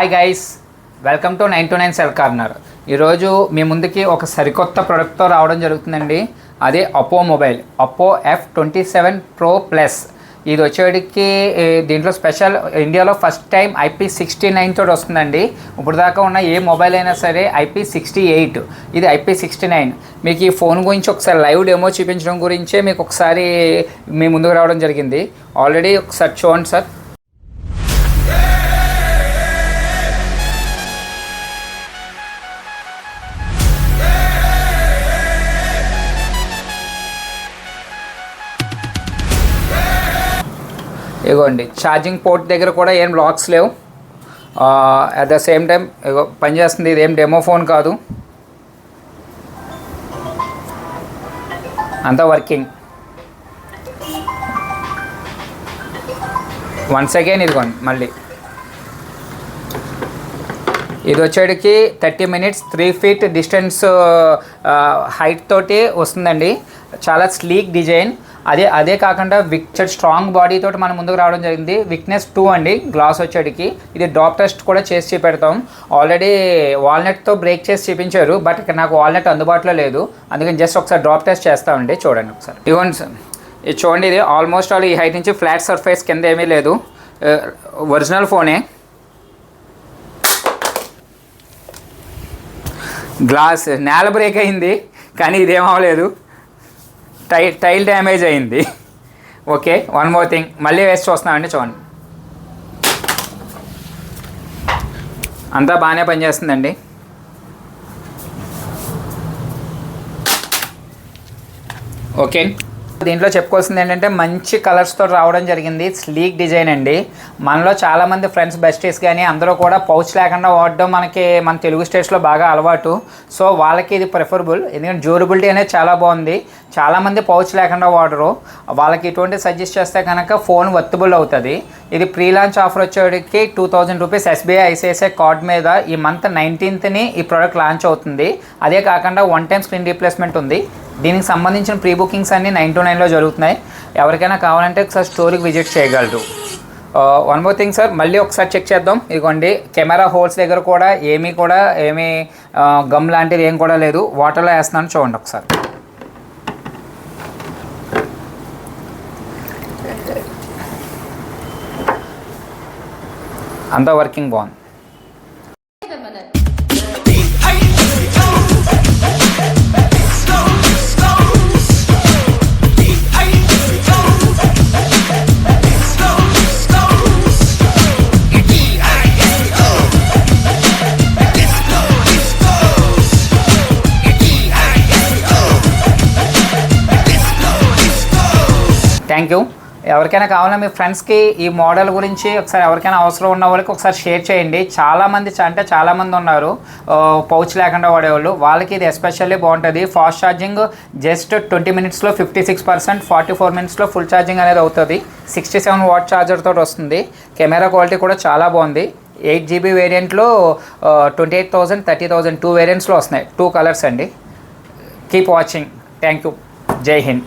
Hi guys, welcome to 929 cell corner. ఈరోజు మీ ముందుకి ఒక సరికొత్త ప్రోడక్ట్తో రావడం జరుగుతుందండి. అదే అప్పో మొబైల్, అప్పో F27 Pro Plus. ఇది వచ్చేటికి దీంట్లో స్పెషల్ ఇండియాలో ఫస్ట్ టైం IP69 తోటి వస్తుందండి. ఇప్పుడు దాకా ఉన్న ఏ మొబైల్ అయినా సరే IP68, ఇది IP69. మీకు ఈ ఫోన్ గురించి ఒకసారి లైవ్ డెమో చూపించడం గురించే మీకు ఒకసారి మీ ముందుకు రావడం జరిగింది. ఆల్రెడీ ఒకసారి చూడండి సార్. ఇగోండి, ఛార్జింగ్ పోర్ట్ దగ్గర కూడా ఏం లాక్స్ లేవు. అట్ ద సేమ్ టైం ఇగో పనిచేస్తుంది. ఇదేం డెమో ఫోన్ కాదు, అంతా వర్కింగ్. వన్స్ అగైన్ ఇదిగోండి మళ్ళీ. ఇది వచ్చేటికి 30 minutes 3 feet డిస్టెన్స్ హైట్ తోటి వస్తుందండి. చాలా స్లీక్ డిజైన్. అదే కాకుండా విక్చర్ స్ట్రాంగ్ బాడీ తోటి మనం ముందుకు రావడం జరిగింది. విక్నెస్ 2 అండి గ్లాస్ వచ్చేటికి. ఇది డ్రాప్ టెస్ట్ కూడా చేసి చూపెడతాం. ఆల్రెడీ వాల్నట్తో బ్రేక్ చేసి చూపించారు, బట్ ఇక్కడ నాకు వాల్నట్ అందుబాటులో లేదు, అందుకని జస్ట్ ఒకసారి డ్రాప్ టెస్ట్ చేస్తామండి. చూడండి ఒకసారి. ఇవ్వండి సార్, ఇది చూడండి. ఇది ఆల్మోస్ట్ ఆల్ ఈ హైట్ నుంచి ఫ్లాట్ సర్ఫేస్ కింద ఏమీ లేదు, ఒరిజినల్ ఫోనే. గ్లాస్ నేల బ్రేక్ అయింది, కానీ ఇదేమవలేదు, టైల్ డ్యామేజ్ అయింది. ఓకే, వన్ మోర్ థింగ్, మళ్ళీ వేసి చూస్తున్నామండి. చూడండి, అంతా బాగానే పనిచేస్తుందండి. ఓకే, దీంట్లో చెప్పుకోవాల్సింది ఏంటంటే మంచి కలర్స్తో రావడం జరిగింది. స్లీక్ డిజైన్ అండి. మనలో చాలామంది ఫ్రెండ్స్ బెస్టీస్ కానీ అందరూ కూడా పౌచ్ లేకుండా వాడడం మన తెలుగు స్టేట్స్లో బాగా అలవాటు. సో వాళ్ళకి ఇది ప్రిఫరబుల్, ఎందుకంటే డ్యూరబిలిటీ అనేది చాలా బాగుంది. చాలామంది పౌచ్ లేకుండా వాడరు, వాళ్ళకి ఇటువంటి సజెస్ట్ చేస్తే కనుక ఫోన్ వర్తబుల్ అవుతుంది. ఇది ప్రీ లాంచ్ ఆఫర్ వచ్చేటికి 2000 రూపీస్ SBI ICICI కార్డ్ మీద ఈ మంత్ 19th ఈ ప్రోడక్ట్ లాంచ్ అవుతుంది. అదే కాకుండా 1 time స్క్రీన్ రీప్లేస్మెంట్ ఉంది. దీనికి సంబంధించిన ప్రీ బుకింగ్స్ అన్నీ 929లో జరుగుతున్నాయి. ఎవరికైనా కావాలంటే ఒకసారి స్టోర్కి విజిట్ చేయగలరు. వన్ మోర్ థింగ్ సార్, మళ్ళీ ఒకసారి చెక్ చేద్దాం. ఇదిగోండి, కెమెరా హోల్స్ దగ్గర కూడా ఏమీ గమ్ లాంటిది ఏం కూడా లేదు. వాటర్లో వేస్తున్నాను, చూడండి ఒకసారి. అంతా వర్కింగ్ బాగుంది. Thank you. ఎవరికైనా కావాలన్నా మీ ఫ్రెండ్స్కి ఈ మోడల్ గురించి ఒకసారి ఎవరికైనా అవసరం ఉన్న వాళ్ళకి ఒకసారి షేర్ చేయండి. చాలామంది ఉన్నారు పౌచ్ లేకుండా వాడేవాళ్ళు, వాళ్ళకి ఇది ఎస్పెషల్లీ బాగుంటుంది. ఫాస్ట్ ఛార్జింగ్ జస్ట్ 20 minutesలో 56%, 44 minutesలో ఫుల్ ఛార్జింగ్ అనేది అవుతుంది. 67 watt ఛార్జర్ తోటి వస్తుంది. కెమెరా క్వాలిటీ కూడా చాలా బాగుంది. 8GB వేరియంట్లో 28,000, 30,000 2 వేరియంట్స్లో వస్తున్నాయి. 2 కలర్స్ అండి. Keep watching. Thank you. జై హింద్.